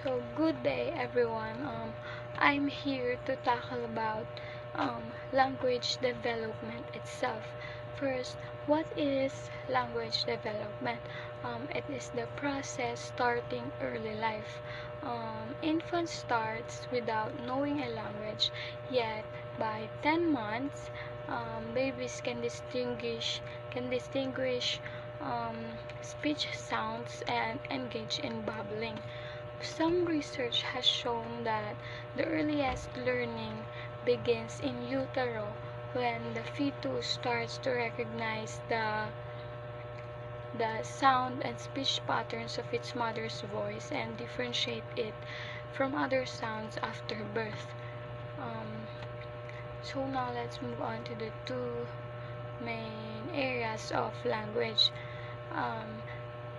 So good day everyone. I'm here to tackle about language development itself. First, what is language development? It is the process starting early life. Infant starts without knowing a language, yet by 10 months, babies can distinguish speech sounds and engage in babbling. Some research has shown that the earliest learning begins in utero when the fetus starts to recognize the sound and speech patterns of its mother's voice and differentiate it from other sounds after birth. Um, so now let's move on to the two main areas of language. Um,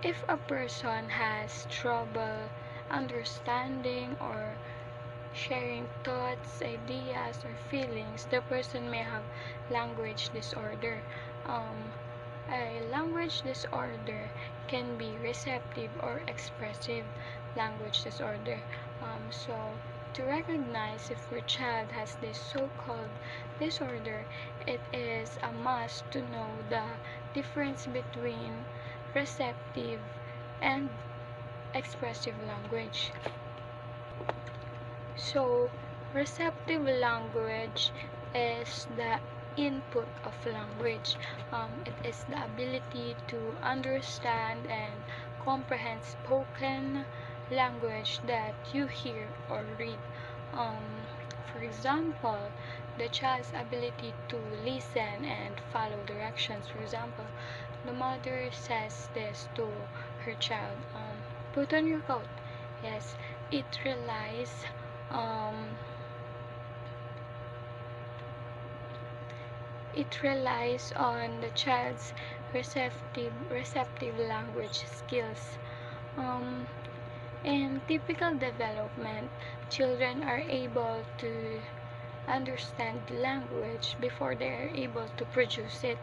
if a person has trouble understanding or sharing thoughts, ideas, or feelings, the person may have language disorder. Um, a language disorder can be receptive or expressive language disorder. So, to recognize if your child has this so-called disorder, it is a must to know the difference between receptive and expressive language. So, receptive language is the input of language. It is the ability to understand and comprehend spoken language that you hear or read. Um, for example, the child's ability to listen and follow directions. For example, the mother says this to her child, put on your coat. Yes, it relies um, it relies on the child's receptive language skills. Um, in typical development, children are able to understand language before they are able to produce it.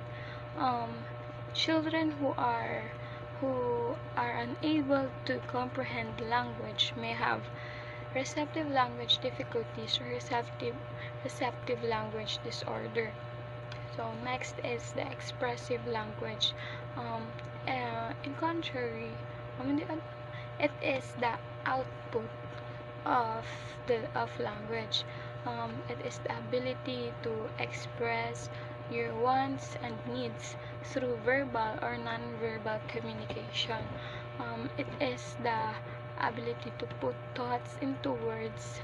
Um, Children who are unable to comprehend language may have receptive language difficulties or receptive language disorder. So next is the expressive language. Um, in contrary, I mean, it is the output of of language. It is the ability to express your wants and needs through verbal or non-verbal communication. It is the ability to put thoughts into words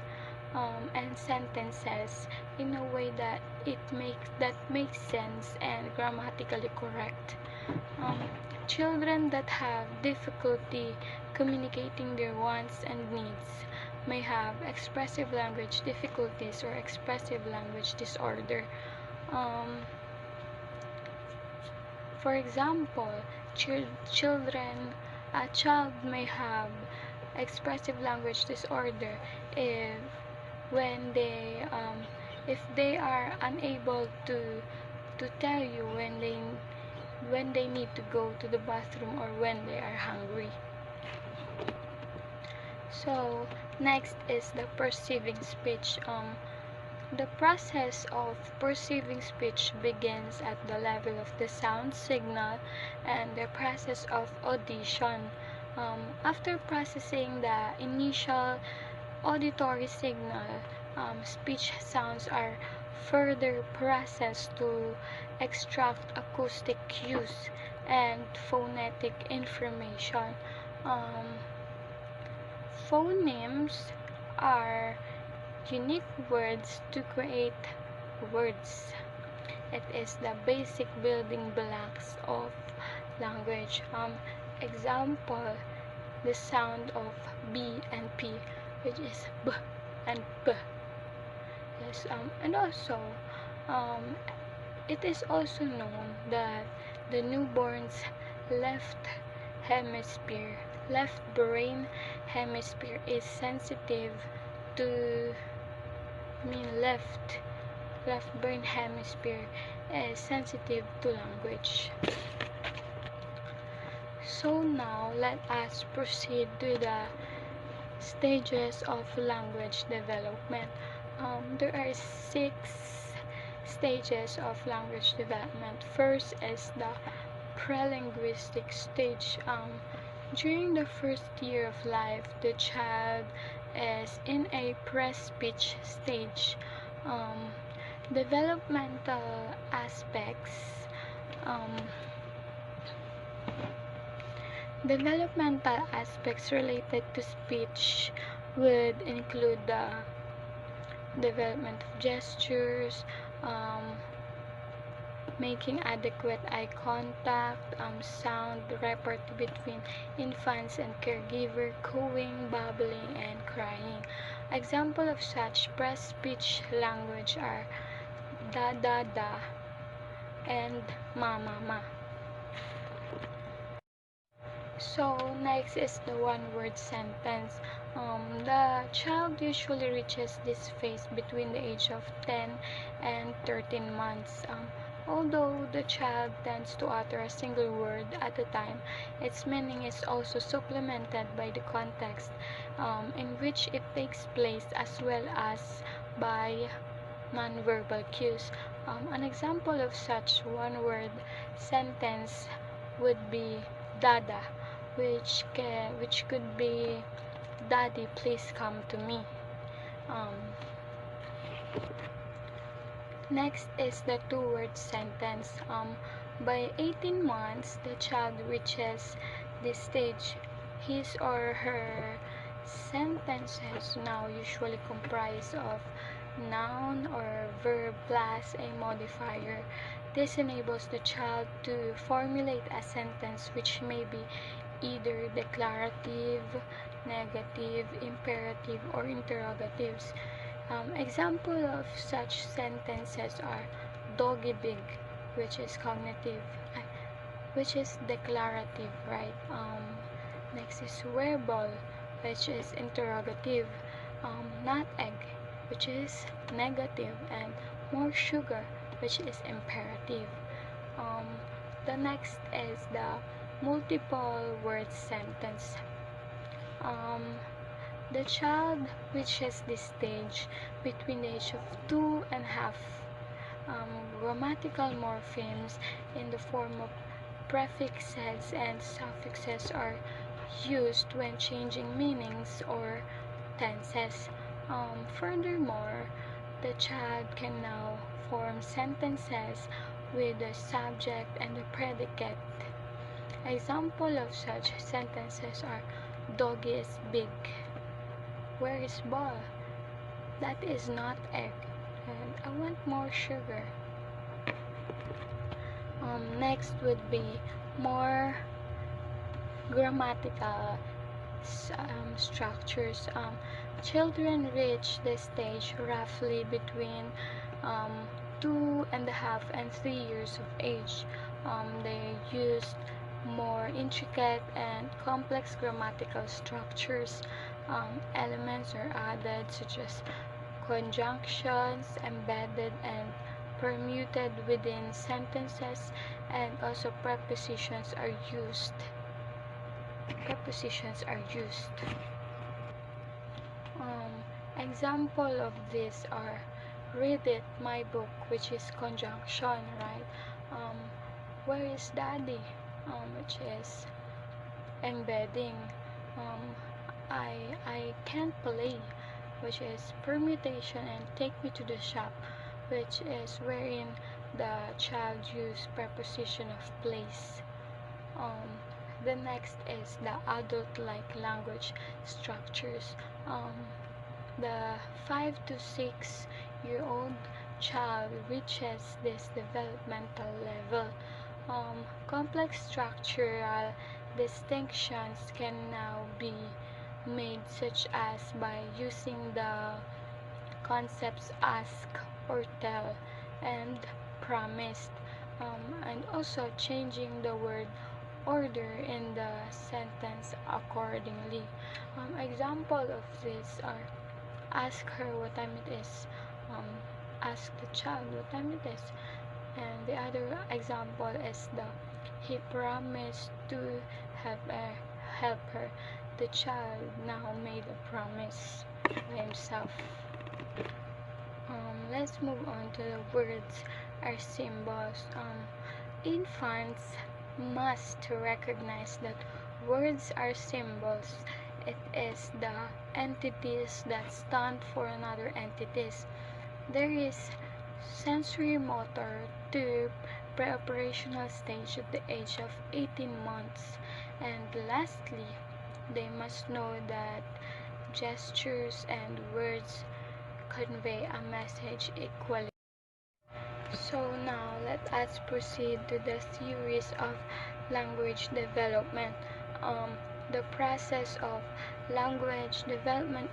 and sentences in a way that makes sense and grammatically correct. Um, Children that have difficulty communicating their wants and needs may have expressive language difficulties or expressive language disorder. Um, for example, children, a child may have expressive language disorder if when they if they are unable to tell you when they need to go to the bathroom or when they are hungry. So next is the perceiving speech. The process of perceiving speech begins at the level of the sound signal and the process of audition. After processing the initial auditory signal, speech sounds are further processed to extract acoustic cues and phonetic information. Um, Phonemes are unique words to create words. It is the basic building blocks of language. Example, the sound of B and P, which is B and P. Yes, and also, um, it is also known that the newborn's left hemisphere, left brain hemisphere is sensitive to, left brain hemisphere is sensitive to language. So now let us proceed to the Stages of language development. There are 6 stages of language development. First is the prelinguistic stage. During the first year of life, the child is in a pre-speech stage. Um, developmental aspects. Um, Developmental aspects related to speech would include the development of gestures, um, making adequate eye contact, sound repertoire between infants and caregiver, cooing, babbling, and crying. Example of such pre-speech language are da da da and ma ma ma. So next is the one-word sentence. The child usually reaches this phase between the age of 10 and 13 months. Although the child tends to utter a single word at a time, its meaning is also supplemented by the context in which it takes place, as well as by nonverbal cues. An example of such one-word sentence would be dada, which could be daddy, please come to me. Um, Next is the two-word sentence. By 18 months, the child reaches this stage. His or her sentences now usually comprise of noun or verb plus a modifier. This enables the child to formulate a sentence which may be either declarative, negative, imperative, or interrogatives. Example of such sentences are doggy big, which is cognitive, which is declarative, right? Next is wearable, which is interrogative. Not egg, which is negative, and more sugar, which is imperative. Um, the next is the multiple word sentence. The child reaches this stage between the age of 2.5. Grammatical morphemes in the form of prefixes and suffixes are used when changing meanings or tenses. Furthermore, the child can now form sentences with the subject and the predicate. Example of such sentences are doggy is big. Where is ball? That is not egg. And I want more sugar. Next would be more grammatical structures. Children reach this stage roughly between 2.5 and 3 years of age. They use more intricate and complex grammatical structures. Elements are added such as conjunctions embedded and permuted within sentences, and also prepositions are used. Example of these are read it, my book, which is conjunction, right? Um, where is daddy? Which is embedding. Um, I can't play, which is permutation, and take me to the shop, which is wherein the child use preposition of place. The next is the adult-like language structures. The 5 to 6-year-old child reaches this developmental level. Complex structural distinctions can now be made, such as by using the concepts ask or tell and promised, and also changing the word order in the sentence accordingly. Example of this are ask her what time it is, um, ask the child what time it is. And the other example is the he promised to help her. The child now made a promise. promise to himself. Let's move on to the words are symbols. Infants must recognize that words are symbols. It is the entities that stand for another entities. There is sensory motor to pre-operational stage at the age of 18 months. And lastly, they must know that gestures and words convey a message equally. So now let us proceed to the theories of language development. The process of language development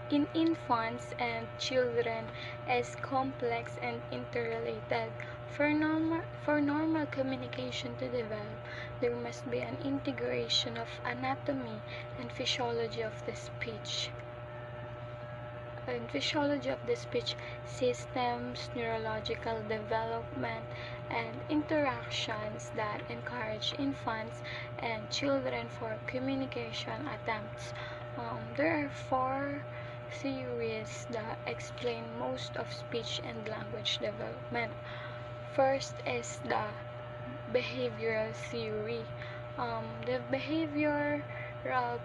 in infants and children is complex and interrelated. For normal communication to develop, there must be an integration of anatomy and physiology of the speech. Systems, neurological development, and interactions that encourage infants and children for communication attempts. There are four theories that explain most of speech and language development. First is the behavioral theory. The behavioral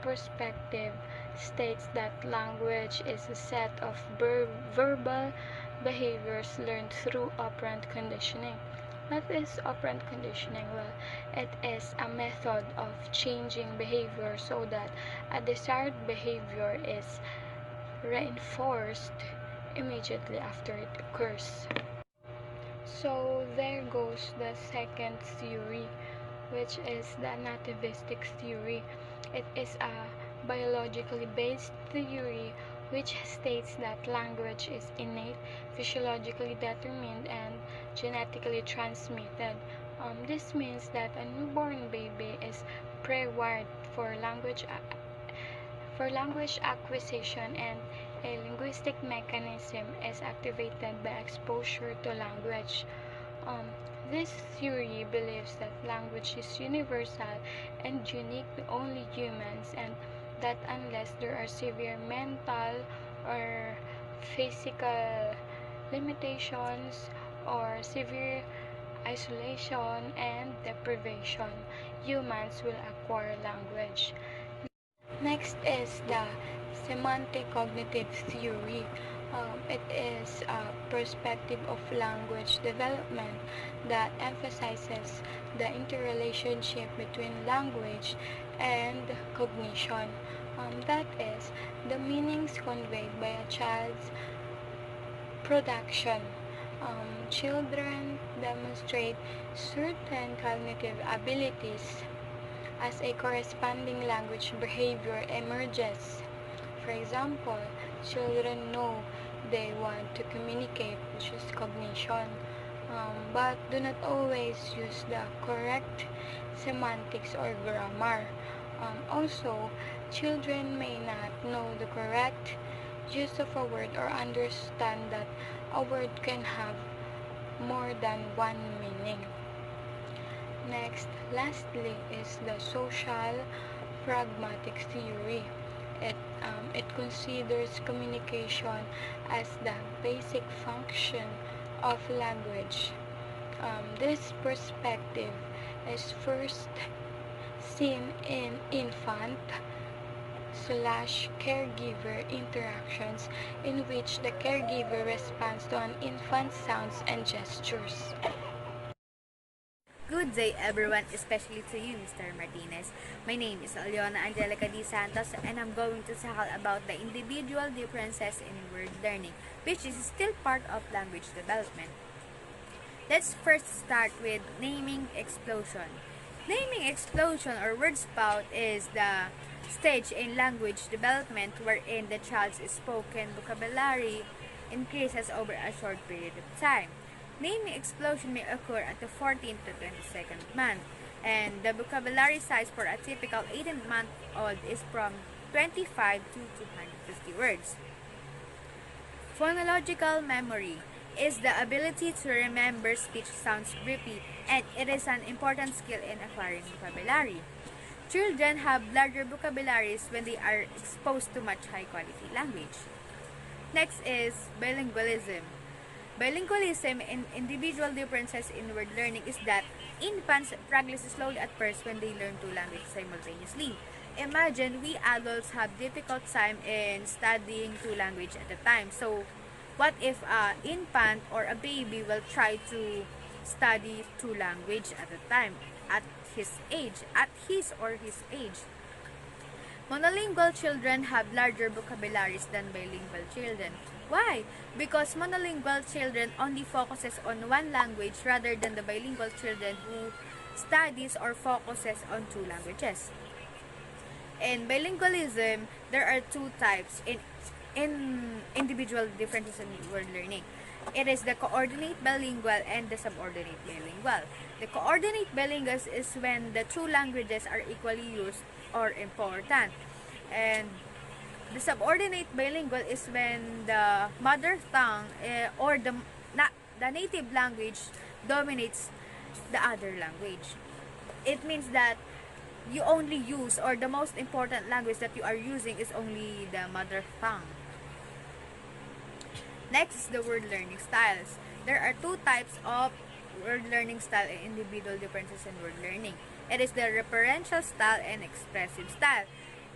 perspective states that language is a set of verbal behaviors learned through operant conditioning. What is operant conditioning? Well, it is a method of changing behavior so that a desired behavior is reinforced immediately after it occurs. So there goes the second theory, which is the nativistic theory. It is a biologically based theory which states that language is innate, physiologically determined, and genetically transmitted. This means that a newborn baby is pre-wired for language acquisition, and a linguistic mechanism is activated by exposure to language. This theory believes that language is universal and unique to only humans, and that unless there are severe mental or physical limitations or severe isolation and deprivation, humans will acquire language. Next is the semantic cognitive theory. It is a perspective of language development that emphasizes the interrelationship between language and cognition. That is, the meanings conveyed by a child's production. Children demonstrate certain cognitive abilities as a corresponding language behavior emerges. For example, children know they want to communicate, which is cognition, but do not always use the correct semantics or grammar. Also, children may not know the correct use of a word or understand that a word can have more than one meaning. Next, lastly, is the social pragmatic theory. It considers communication as the basic function of language. This perspective is first seen in infant/caregiver interactions, in which the caregiver responds to an infant's sounds and gestures. Good day everyone, especially to you, Mr. Martinez. My name is Aliona Angelica D. Santos, and I'm going to tackle about the individual differences in word learning, which is still part of language development. Let's first start with naming explosion. Naming explosion or word spout is the stage in language development wherein the child's spoken vocabulary increases over a short period of time. Naming explosion may occur at the 14th to 22nd month, and the vocabulary size for a typical 18-month-old is from 25 to 250 words. Phonological memory is the ability to remember speech sounds briefly, and it is an important skill in acquiring vocabulary. Children have larger vocabularies when they are exposed to much high-quality language. Next is bilingualism. Bilingualism and individual differences in word learning is that infants progress slowly at first when they learn two languages simultaneously. Imagine we adults have difficult time in studying two languages at a time. So, what if an infant or a baby will try to study two languages at a time at his or his age? Monolingual children have larger vocabularies than bilingual children. Why? Because monolingual children only focuses on one language rather than the bilingual children who studies or focuses on two languages. In bilingualism, there are two types in individual differences in word learning. It is the coordinate bilingual and the subordinate bilingual. The coordinate bilingual is when the two languages are equally used or important. And the subordinate bilingual is when the mother tongue or the native language dominates the other language. It means that you only use, or the most important language that you are using is only the mother tongue. Next is the word learning styles. There are two types of word learning style and individual differences in word learning. It is the referential style and expressive style.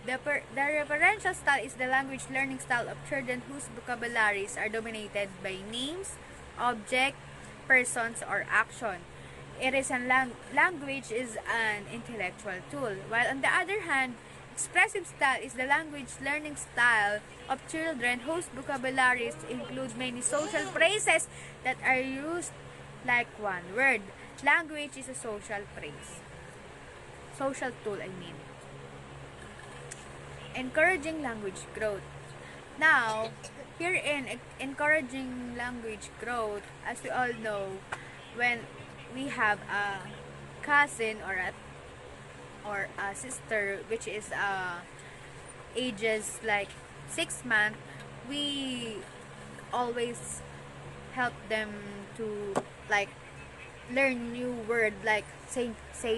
The referential style is the language learning style of children whose vocabularies are dominated by names, object, persons, or action. It is language is an intellectual tool. While on the other hand, expressive style is the language learning style of children whose vocabularies include many social phrases that are used like one word. Language is a social phrase. Social tool, I mean. Encouraging language growth. Now, here in encouraging language growth, as we all know, when we have a cousin or a sister which is ages like 6 months, we always help them to like learn new word like say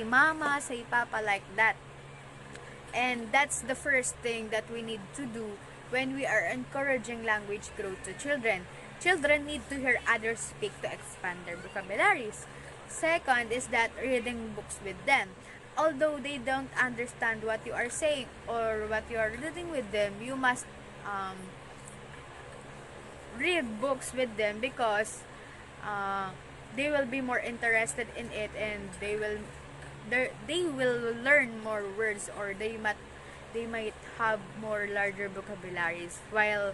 mama, say papa, like that. And that's the first thing that we need to do when we are encouraging language growth to children. Children need to hear others speak to expand their vocabularies. Second is that reading books with them. Although they don't understand what you are saying or what you are reading with them, you must read books with them because they will be more interested in it, and they will learn more words, or they might have more larger vocabularies while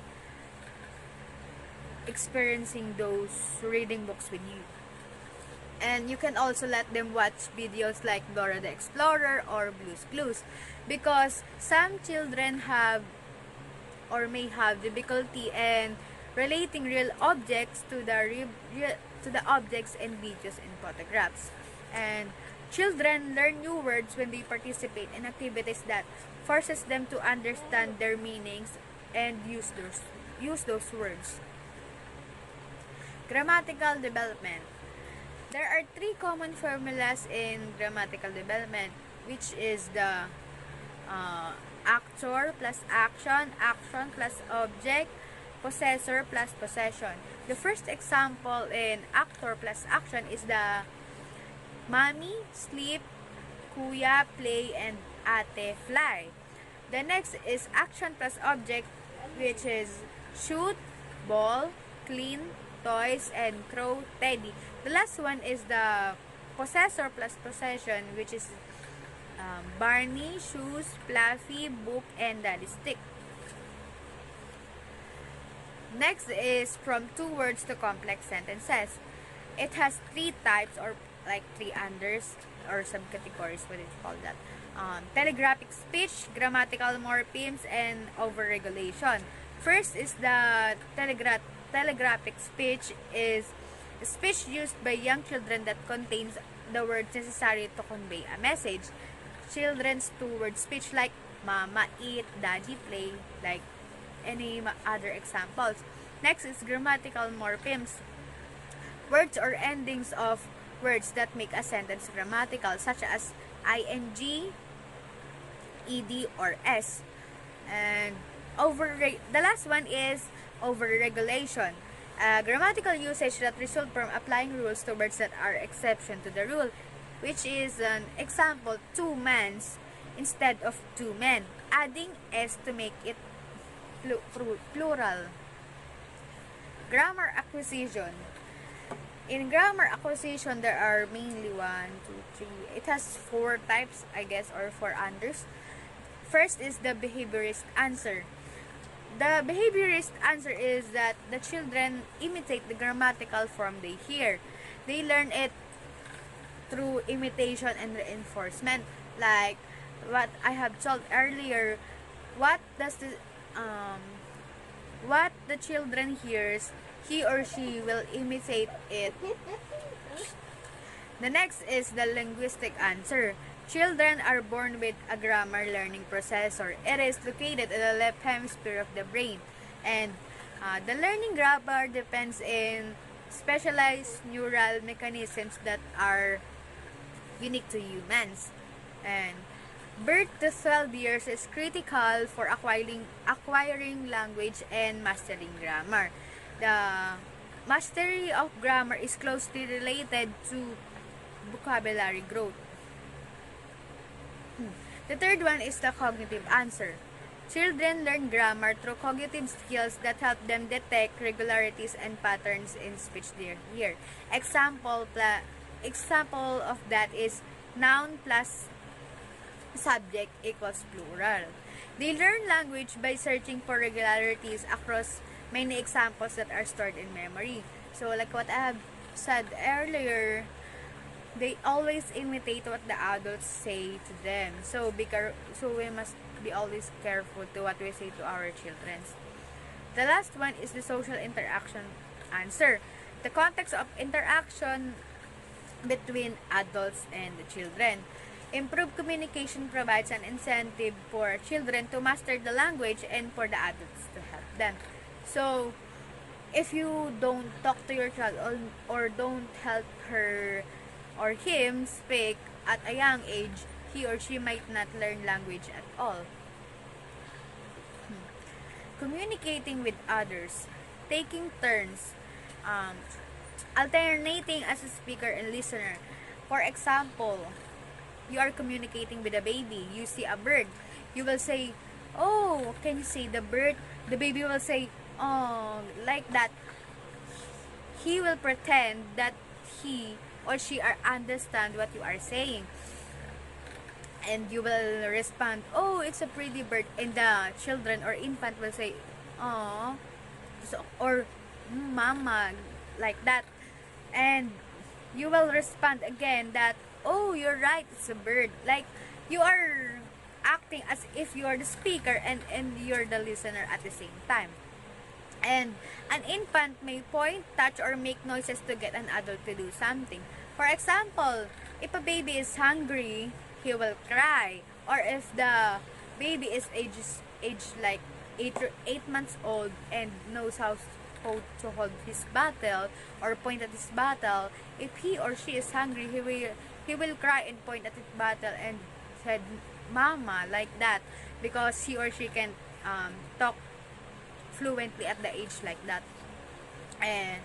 experiencing those reading books with you. And you can also let them watch videos like Dora the Explorer or Blue's Clues, because some children have or may have difficulty in relating real objects to the objects in videos and photographs. And children learn new words when they participate in activities that forces them to understand their meanings and use those words. Grammatical development. There are 3 common formulas in grammatical development, which is the actor plus action, action plus object, possessor plus possession. The first example in actor plus action is the mommy, sleep, kuya, play, and ate, fly. The next is action plus object, which is shoot, ball, clean, toys, and crow, teddy. The last one is the possessor plus possession, which is Barney, shoes, Fluffy, book, and daddy stick. Next is from 2 words to complex sentences. It has 3 types, or like 3 unders or subcategories, what do you call that? Telegraphic speech, grammatical morphemes, and overregulation. First is the telegraphic speech is speech used by young children that contains the words necessary to convey a message. Children's 2-word speech like mama, eat, daddy, play, like any other examples. Next is grammatical morphemes. Words or endings of words that make a sentence grammatical, such as ing, ed, or s. And the last one is overregulation. Grammatical usage that result from applying rules to words that are exception to the rule, which is an example, two mans instead of two men, adding s to make it plural. Grammar acquisition. In grammar acquisition, there are mainly 1, 2, 3. It has 4 types, I guess, or 4 unders. First is the behaviorist answer. The behaviorist answer is that the children imitate the grammatical form they hear. They learn it through imitation and reinforcement. Like what I have told earlier, what does what the children hears, he or she will imitate it. The next is the linguistic answer. Children are born with a grammar learning processor. It is located in the left hemisphere of the brain. And the learning grammar depends in specialized neural mechanisms that are unique to humans. And birth to 12 years is critical for acquiring language and mastering grammar. The mastery of grammar is closely related to vocabulary growth. The third one is the cognitive answer. Children learn grammar through cognitive skills that help them detect regularities and patterns in speech they hear. Example of that is noun plus subject equals plural. They learn language by searching for regularities across many examples that are stored in memory. So like what I have said earlier, they always imitate what the adults say to them. So we must be always careful to what we say to our children. The last one is the social interaction answer. The context of interaction between adults and the children. Improved communication provides an incentive for children to master the language and for the adults to help them. So, if you don't talk to your child or don't help her or him speak at a young age, he or she might not learn language at all. Communicating with others, taking turns, alternating as a speaker and listener. For example, you are communicating with a baby, you see a bird, you will say, "Oh, can you say the bird?" The baby will say, "Oh," like that. He will pretend that he or she understand what you are saying. And you will respond, "Oh, it's a pretty bird." And the children or infant will say, "Oh," or "Mama," like that. And you will respond again that, "Oh, you're right, it's a bird." Like, you are acting as if you are the speaker and you're the listener at the same time. And an infant may point, touch, or make noises to get an adult to do something. For example, if a baby is hungry, he will cry. Or if the baby is age like 8 months old and knows how to hold his bottle or point at his bottle, if he or she is hungry, he will cry and point at his bottle and said, "Mama," like that, because he or she can talk fluently at the age like that. And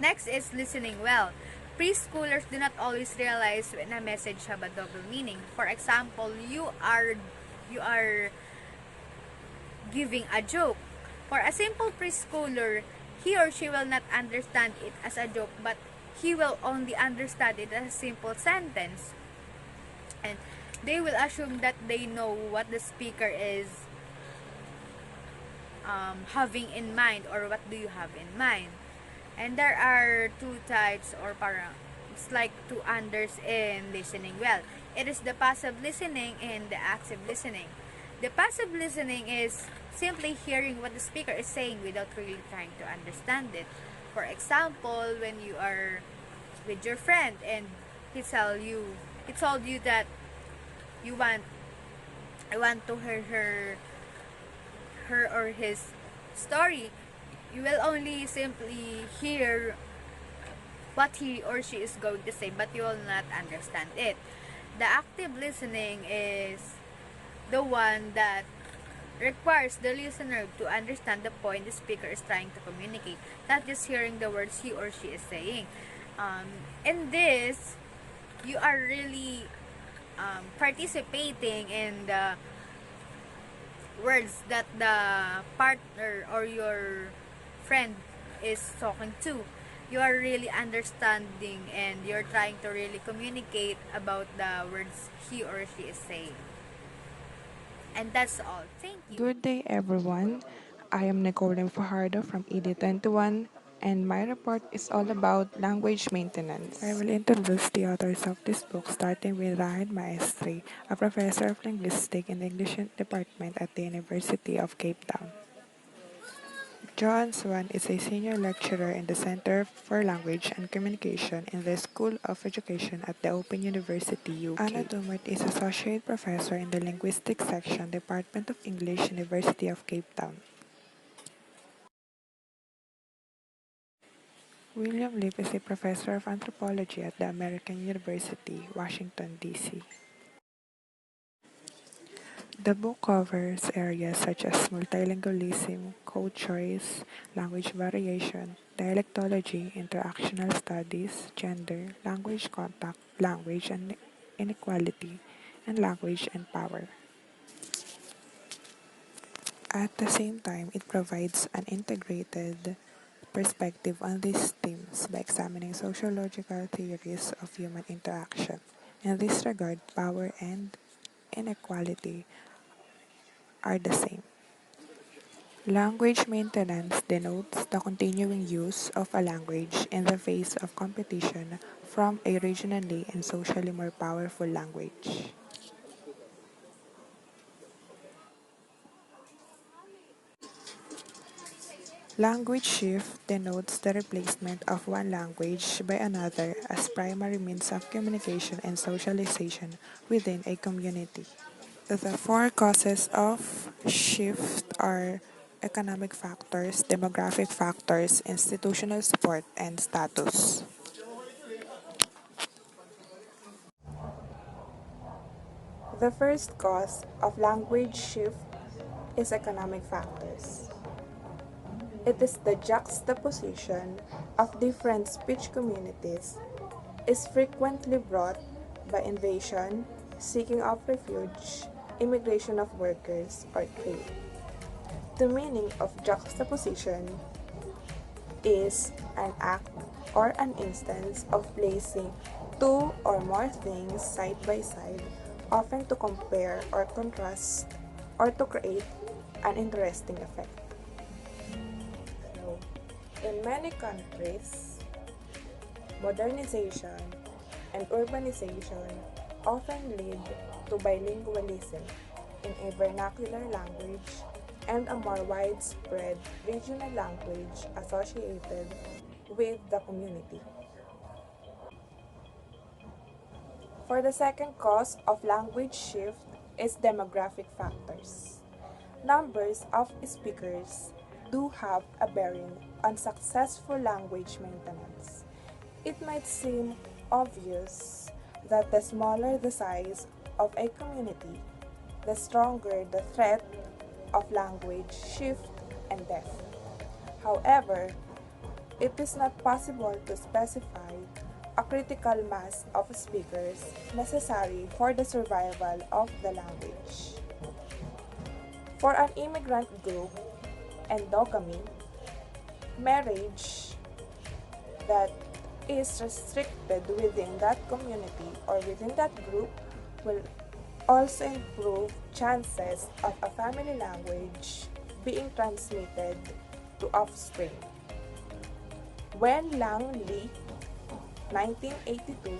next is listening well. Preschoolers do not always realize when a message have a double meaning. For example, you are giving a joke. For a simple preschooler, he or she will not understand it as a joke, but he will only understand it as a simple sentence. And they will assume that they know what the speaker is having in mind, or what do you have in mind. And there are 2 types, or it's like 2 unders in listening well. It is the passive listening and the active listening. The passive listening is simply hearing what the speaker is saying without really trying to understand it. For example, when you are with your friend and he told you that you want to hear her or his story, you will only simply hear what he or she is going to say, but you will not understand it. The active listening is the one that requires the listener to understand the point the speaker is trying to communicate, not just hearing the words he or she is saying. In this, you are really participating in the words that the partner or your friend is talking to. You are really understanding and you're trying to really communicate about the words he or she is saying. And that's all. Thank you. Good day, everyone. I am Nicole Fajardo from ED21, and my report is all about language maintenance. I will introduce the authors of this book, starting with Rahid Maestri, a professor of linguistics in the English department at the University of Cape Town. Joan Swan is a senior lecturer in the Center for Language and Communication in the School of Education at the Open University, UK. Anna Tumert is associate professor in the Linguistics section, Department of English, University of Cape Town. William Lip is a professor of anthropology at the American University, Washington, D.C. The book covers areas such as multilingualism, code choice, language variation, dialectology, interactional studies, gender, language contact, language and inequality, and language and power. At the same time, it provides an integrated perspective on these themes by examining sociological theories of human interaction. In this regard, power and inequality are the same. Language maintenance denotes the continuing use of a language in the face of competition from a regionally and socially more powerful language. Language shift denotes the replacement of one language by another as primary means of communication and socialization within a community. The four causes of shift are economic factors, demographic factors, institutional support, and status. The first cause of language shift is economic factors. It is the juxtaposition of different speech communities is frequently brought by invasion, seeking of refuge, immigration of workers, or trade. The meaning of juxtaposition is an act or an instance of placing two or more things side by side, often to compare or contrast or to create an interesting effect. So, in many countries, modernization and urbanization often lead to bilingualism in a vernacular language and a more widespread regional language associated with the community. For the second cause of language shift is demographic factors. Numbers of speakers do have a bearing on successful language maintenance. It might seem obvious that the smaller the size of a community, the stronger the threat of language shift and death. However, it is not possible to specify a critical mass of speakers necessary for the survival of the language. For an immigrant group, endogamy, marriage that is restricted within that community or within that group will also improve chances of a family language being transmitted to offspring. When Lang Li, 1982,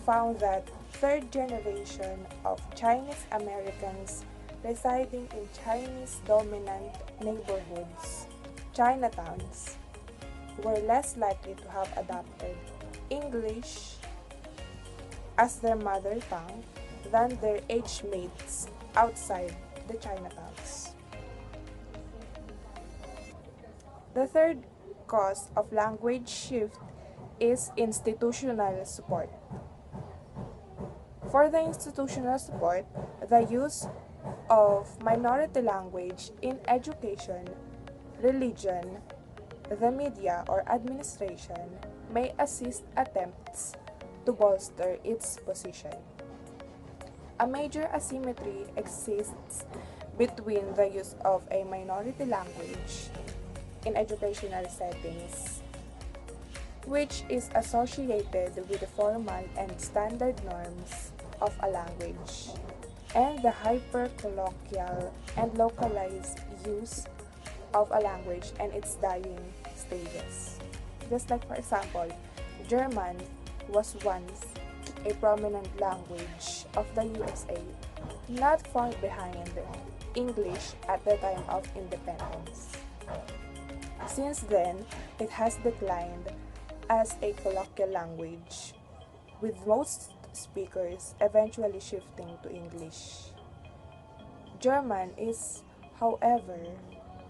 found that third generation of Chinese Americans residing in Chinese dominant neighborhoods, Chinatowns, were less likely to have adopted English as their mother tongue than their age mates outside the Chinatowns. The third cause of language shift is institutional support. For the institutional support, the use of minority language in education, religion, the media, or administration may assist attempts to bolster its position. A major asymmetry exists between the use of a minority language in educational settings, which is associated with the formal and standard norms of a language, and the hyper-colloquial and localized use of a language and its dying stages. Just like, for example, German was once a prominent language of the USA, not far behind English at the time of independence. Since then, it has declined as a colloquial language, with most speakers eventually shifting to English. German is, however,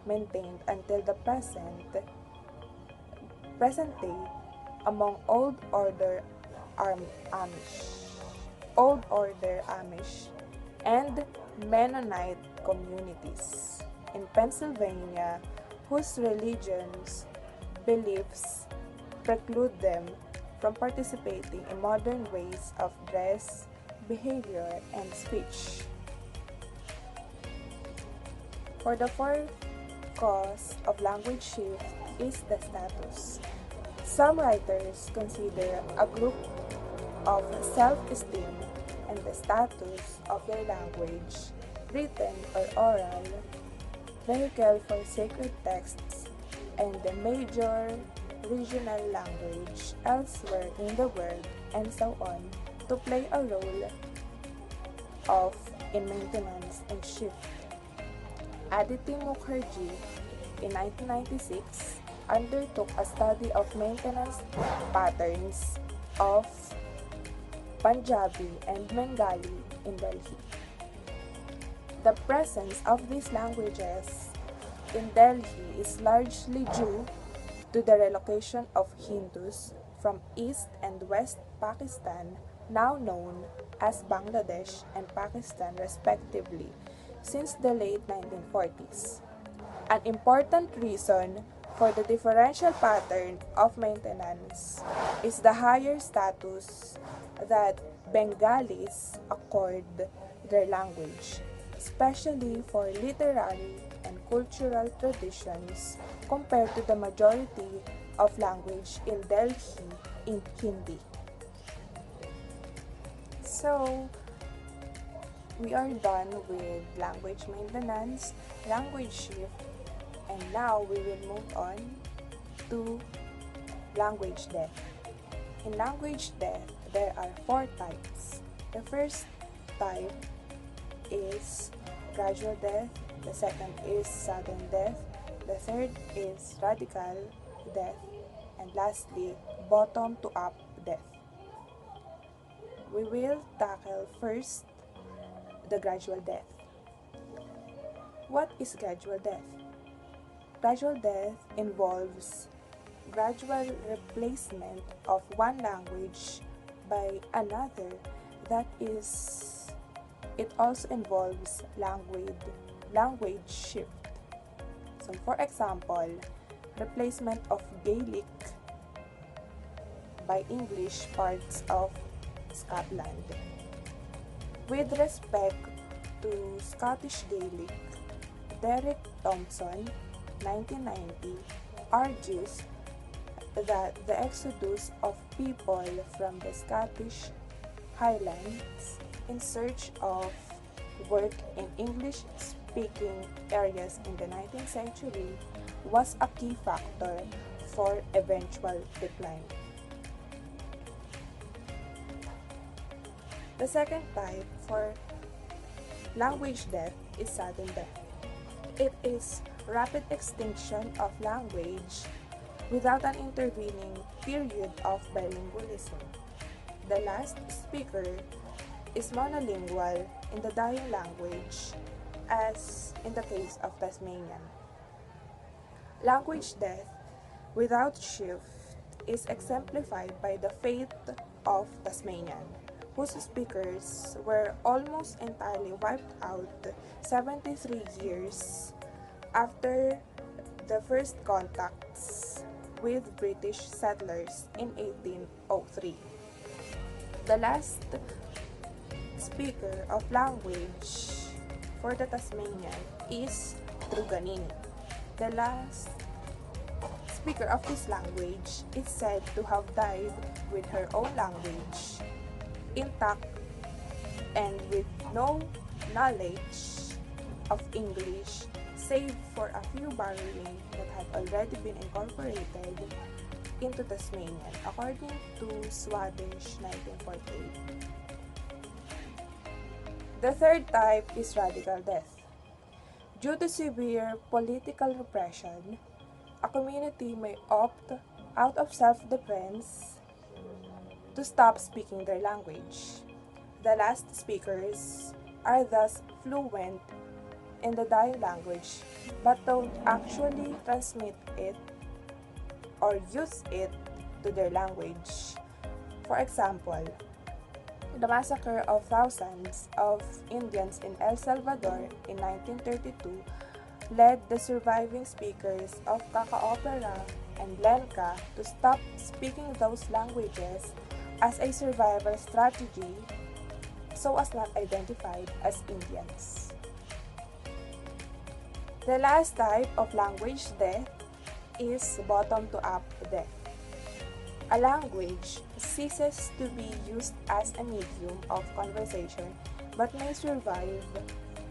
maintained until the present day among Old Order Amish, and Mennonite communities in Pennsylvania whose religions beliefs preclude them from participating in modern ways of dress, behavior, and speech. For the fourth cause of language shift is the status. Some writers consider a group of self-esteem and the status of their language, written or oral, vehicle for sacred texts, and the major regional language elsewhere in the world, and so on, to play a role of in maintenance and shift. Aditi Mukherjee in 1996 undertook a study of maintenance patterns of Punjabi and Bengali in Delhi. The presence of these languages in Delhi is largely due to the relocation of Hindus from East and West Pakistan, now known as Bangladesh and Pakistan respectively, since the late 1940s. An important reason for the differential pattern of maintenance is the higher status that Bengalis accord their language, especially for literary and cultural traditions compared to the majority of language in Delhi in Hindi. So, we are done with language maintenance, language shift, and now we will move on to language death. In language death, there are four types. The first type is gradual death, the second is sudden death, the third is radical death, and lastly, bottom to up death. We will tackle first the gradual death. What is gradual death? Gradual death involves gradual replacement of one language by another. That is, it also involves language shift. So for example, replacement of Gaelic by English parts of Scotland. With respect to Scottish Gaelic, Derek Thompson, 1990, argues that the exodus of people from the Scottish Highlands in search of work in English-speaking areas in the 19th century was a key factor for eventual decline. The second type for language death is sudden death. It is rapid extinction of language without an intervening period of bilingualism. The last speaker is monolingual in the dying language, as in the case of Tasmanian. Language death without shift is exemplified by the fate of Tasmanian, whose speakers were almost entirely wiped out 73 years after the first contacts with British settlers in 1803. The last speaker of language for the Tasmanian is Truganini. The last speaker of this language is said to have died with her own language intact and with no knowledge of English save for a few borrowing that had already been incorporated into Tasmanian according to Swadesh 1948. The third type is radical death. Due to severe political repression, a community may opt out of self-defense to stop speaking their language. The last speakers are thus fluent in the dying language but don't actually transmit it or use it to their language. For example, the massacre of thousands of Indians in El Salvador in 1932 led the surviving speakers of Kakaopera and Lenca to stop speaking those languages as a survival strategy so as not identified as Indians. The last type of language death is bottom-to-up death. A language ceases to be used as a medium of conversation but may survive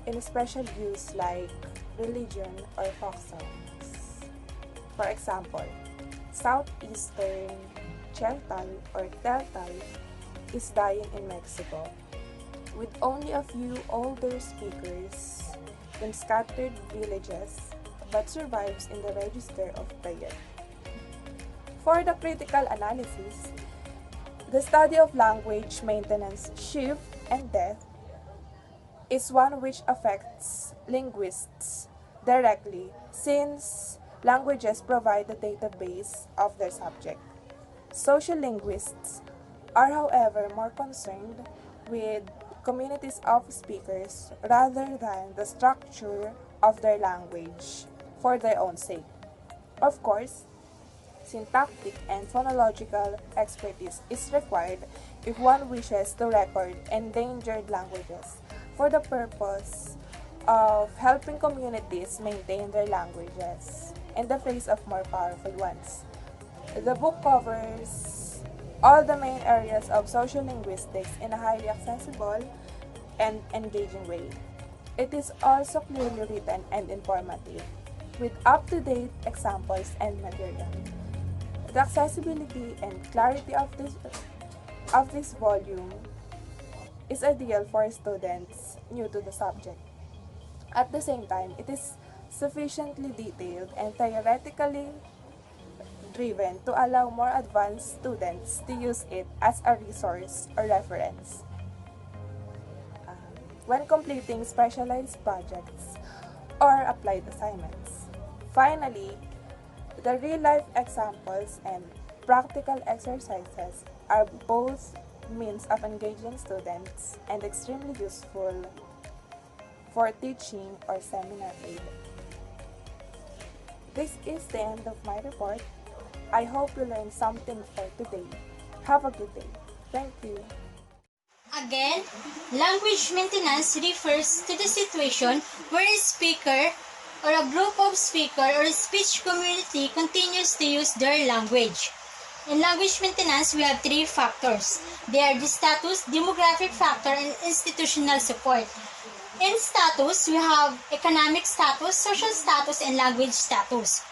in special use like religion or folk songs. For example, Southeastern Cheltal or Teltal is dying in Mexico, with only a few older speakers in scattered villages but survives in the register of prayer. For the critical analysis, the study of language maintenance, shift, and death is one which affects linguists directly since languages provide the database of their subject. Social linguists are, however, more concerned with communities of speakers rather than the structure of their language for their own sake. Of course, syntactic and phonological expertise is required if one wishes to record endangered languages for the purpose of helping communities maintain their languages in the face of more powerful ones. The book covers all the main areas of social linguistics in a highly accessible and engaging way. It is also clearly written and informative, with up-to-date examples and material. The accessibility and clarity of this volume is ideal for students new to the subject. At the same time, it is sufficiently detailed and theoretically driven to allow more advanced students to use it as a resource or reference when completing specialized projects or applied assignments. Finally, the real-life examples and practical exercises are both means of engaging students and extremely useful for teaching or seminar aid. This is the end of my report. I hope you learned something for today. Have a good day. Thank you. Again, language maintenance refers to the situation where a speaker or a group of speaker or a speech community continues to use their language. In language maintenance, we have three factors. They are the status, demographic factor, and institutional support. In status, we have economic status, social status, and language status.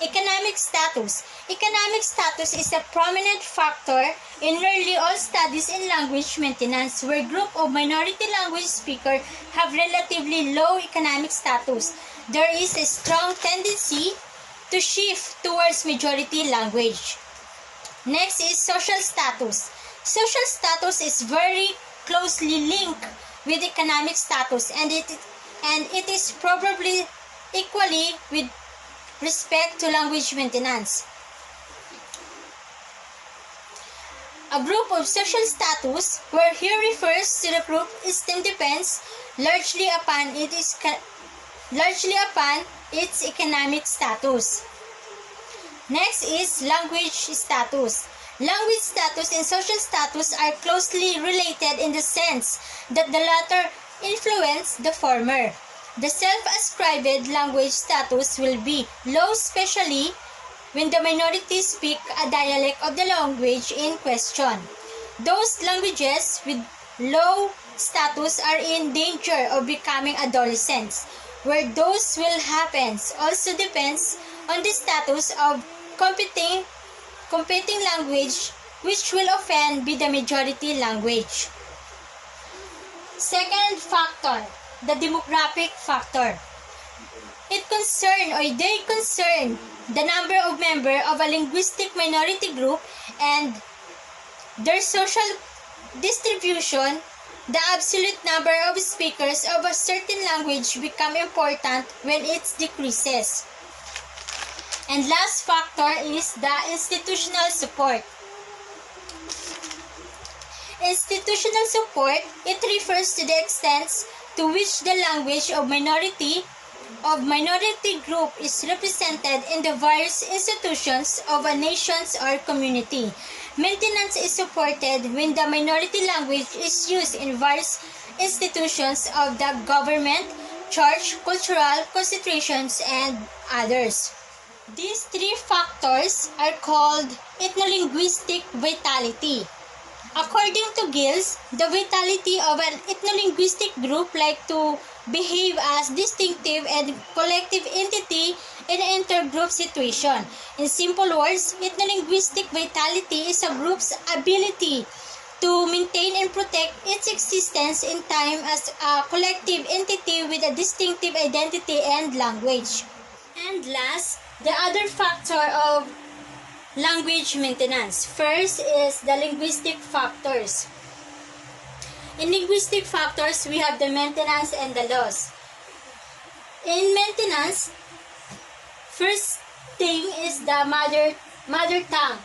Economic status. Economic status is a prominent factor in nearly all studies in language maintenance where group of minority language speakers have relatively low economic status. There is a strong tendency to shift towards majority language. Next is social status. Social status is very closely linked with economic status and it is probably equally with respect to language maintenance. A group of social status, where here refers to the group esteem depends largely upon its economic status. Next is language status. Language status and social status are closely related in the sense that the latter influence the former. The self-ascribed language status will be low, especially when the minority speak a dialect of the language in question. Those languages with low status are in danger of becoming adolescents. Where those will happen also depends on the status of competing language, which will often be the majority language. Second factor, the demographic factor. They concern the number of members of a linguistic minority group and their social distribution. The absolute number of speakers of a certain language become important when it decreases. And last factor is the institutional support. Institutional support, it refers to the extent to which the language of minority group is represented in the various institutions of a nation or community. Maintenance is supported when the minority language is used in various institutions of the government, church, cultural concentrations, and others. These three factors are called ethnolinguistic vitality. According to Giles, the vitality of an ethnolinguistic group like to behave as distinctive and collective entity in an intergroup situation. In simple words, ethnolinguistic vitality is a group's ability to maintain and protect its existence in time as a collective entity with a distinctive identity and language. And last, the other factor of language maintenance. First is the linguistic factors. In linguistic factors, we have the maintenance and the loss. In maintenance, first thing is the mother tongue.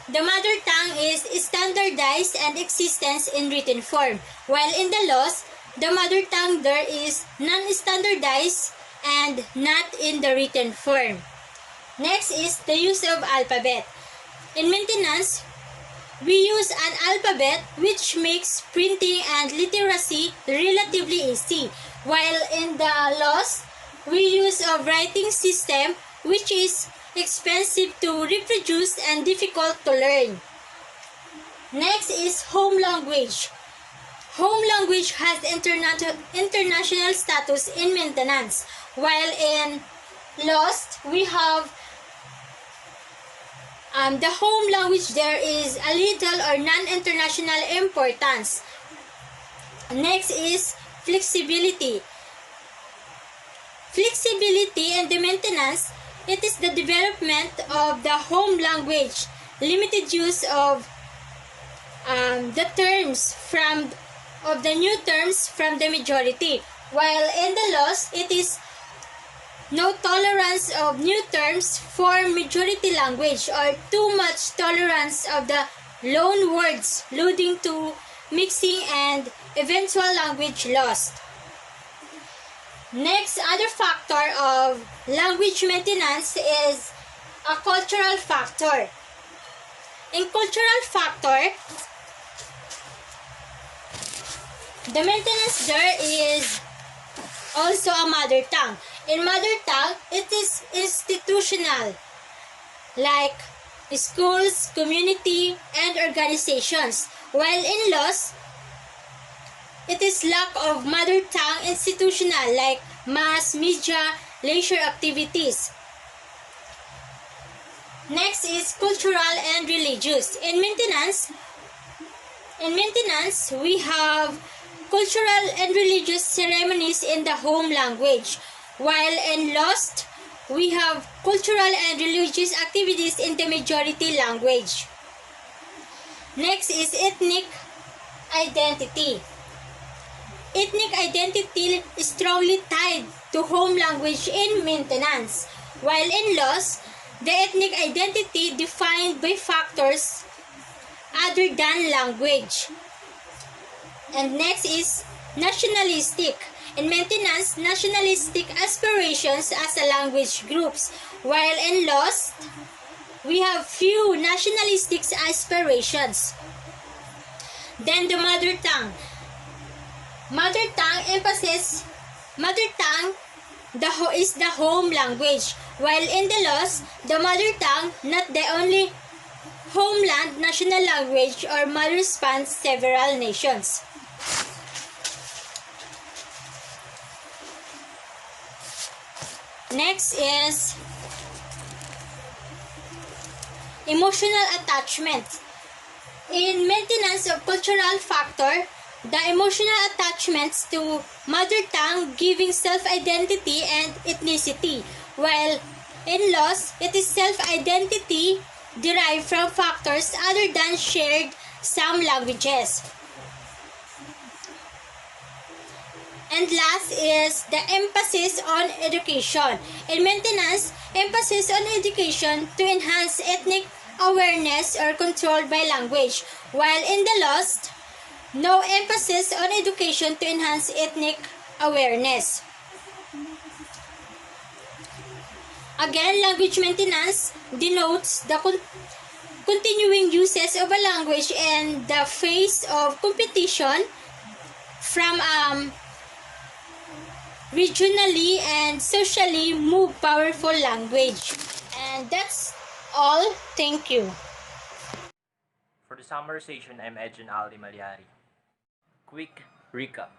The mother tongue is standardized and existence in written form, while in the loss, the mother tongue there is non-standardized and not in the written form. Next is the use of alphabet. In maintenance, we use an alphabet which makes printing and literacy relatively easy, while in the loss, we use a writing system which is expensive to reproduce and difficult to learn. Next is home language. Home language has international status in maintenance, while in lost, we have the home language there is a little or non-international importance. Next is flexibility. Flexibility and the maintenance, it is the development of the home language, limited use of the new terms from the majority, while in the loss, it is no tolerance of new terms for majority language or too much tolerance of the loan words, leading to mixing and eventual language loss. Next, other factor of language maintenance is a cultural factor. In cultural factor, the maintenance there is also a mother tongue. In mother tongue, it is institutional, like schools, community, and organizations. While in loss, it is lack of mother tongue institutional, like mass media, leisure activities. Next is cultural and religious. In maintenance, we have cultural and religious ceremonies in the home language, while in lost, we have cultural and religious activities in the majority language. Next is ethnic identity. Ethnic identity is strongly tied to home language in maintenance, while in loss, the ethnic identity defined by factors other than language. And next is nationalistic. In maintenance, nationalistic aspirations as a language groups, while in lost, we have few nationalistic aspirations. Then the mother tongue. Mother tongue emphasis, mother tongue is the home language, while in the lost, the mother tongue not the only homeland national language or mother spans several nations. Next is emotional attachment. In maintenance of cultural factor, the emotional attachments to mother tongue giving self-identity and ethnicity, while in loss, it is self-identity derived from factors other than shared some languages. And last is the emphasis on education. In maintenance, emphasis on education to enhance ethnic awareness or control by language, while in the lost, no emphasis on education to enhance ethnic awareness. Again, language maintenance denotes the continuing uses of a language in the face of competition from regionally and socially move powerful language. And that's all. Thank you. For the summarization, I'm Edgen Ali Maliari. Quick recap.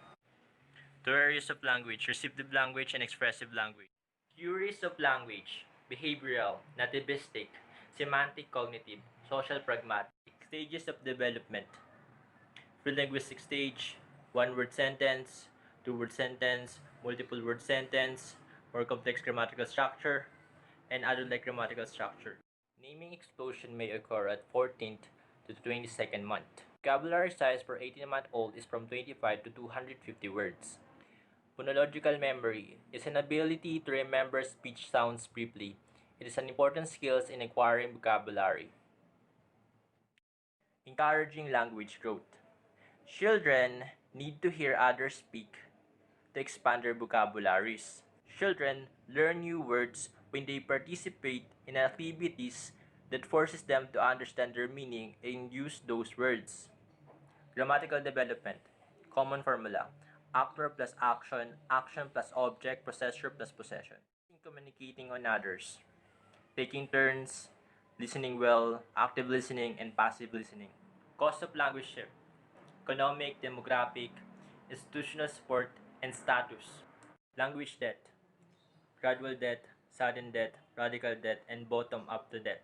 Two areas of language: receptive language and expressive language. Theories of language: behavioral, nativistic, semantic cognitive, social pragmatic. Stages of development: pre-linguistic stage, one-word sentence, two-word sentence, multiple word sentence, more complex grammatical structure, and adult-like grammatical structure. Naming explosion may occur at 14th to the 22nd month. Vocabulary size for 18-month-old is from 25 to 250 words. Phonological memory is an ability to remember speech sounds briefly. It is an important skill in acquiring vocabulary. Encouraging language growth. Children need to hear others speak to expand their vocabularies. Children learn new words when they participate in activities that forces them to understand their meaning and use those words. Grammatical development. Common formula: actor plus action, action plus object, possessor plus possession. Communicating on others. Taking turns, listening well, active listening, and passive listening. Cost of language shift. Economic, demographic, institutional support, and status. Language death. Gradual death, sudden death, radical death, and bottom-up to death.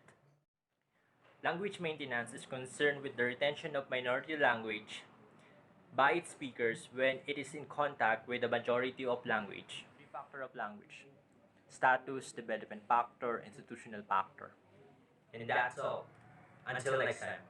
Language maintenance is concerned with the retention of minority language by its speakers when it is in contact with the majority of language. Three factor of language: status, development factor, institutional factor. And that's all. Until next time.